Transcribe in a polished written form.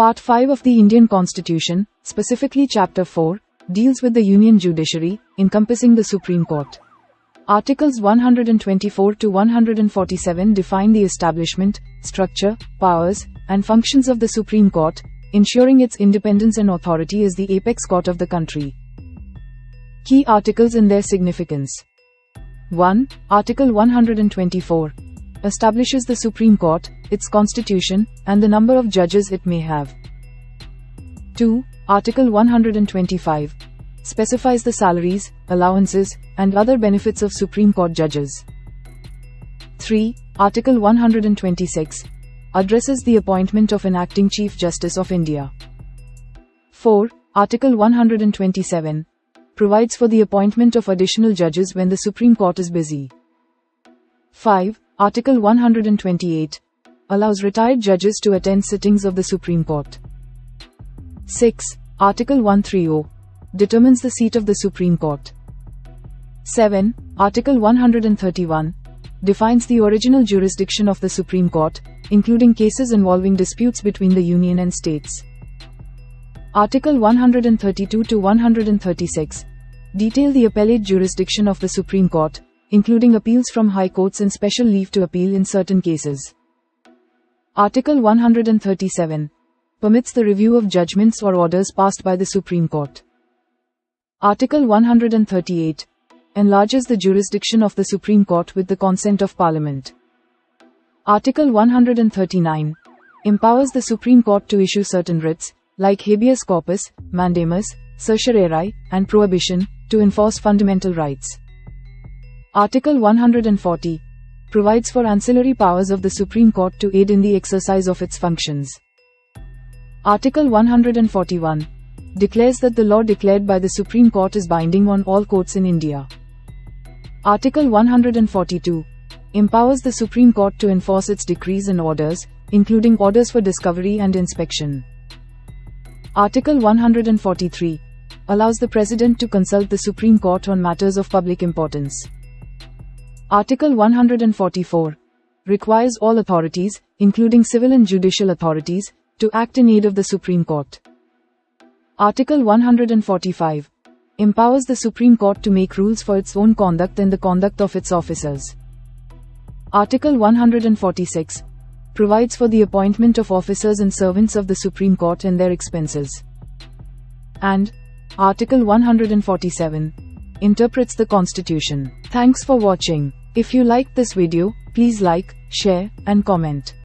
Part 5 of the Indian Constitution, specifically Chapter 4, deals with the Union Judiciary, encompassing the Supreme Court. Articles 124 to 147 define the establishment, structure, powers, and functions of the Supreme Court, ensuring its independence and authority as the apex court of the country. Key articles and their significance. 1. Article 124 establishes the Supreme Court, its constitution, and the number of judges it may have. 2. Article 125 specifies the salaries, allowances, and other benefits of Supreme Court judges. 3. Article 126 addresses the appointment of an acting Chief Justice of India. 4. Article 127 provides for the appointment of additional judges when the Supreme Court is busy. 5. Article 128 allows retired judges to attend sittings of the Supreme Court. 6. Article 130 determines the seat of the Supreme Court. 7. Article 131 defines the original jurisdiction of the Supreme Court, including cases involving disputes between the Union and states. Article 132 to 136 detail the appellate jurisdiction of the Supreme Court, including appeals from high courts and special leave to appeal in certain cases. Article 137 permits the review of judgments or orders passed by the Supreme Court. Article 138 enlarges the jurisdiction of the Supreme Court with the consent of Parliament. Article 139 empowers the Supreme Court to issue certain writs, like habeas corpus, mandamus, certiorari, and prohibition, to enforce fundamental rights. Article 140 provides for ancillary powers of the Supreme Court to aid in the exercise of its functions. Article 141 declares that the law declared by the Supreme Court is binding on all courts in India. Article 142 empowers the Supreme Court to enforce its decrees and orders, including orders for discovery and inspection. Article 143 allows the President to consult the Supreme Court on matters of public importance. Article 144 requires all authorities, including civil and judicial authorities, to act in aid of the Supreme Court. Article 145 empowers the Supreme Court to make rules for its own conduct and the conduct of its officers. Article 146 provides for the appointment of officers and servants of the Supreme Court and their expenses. And Article 147 interprets the Constitution. Thanks for watching. If you liked this video, please like, share, and comment.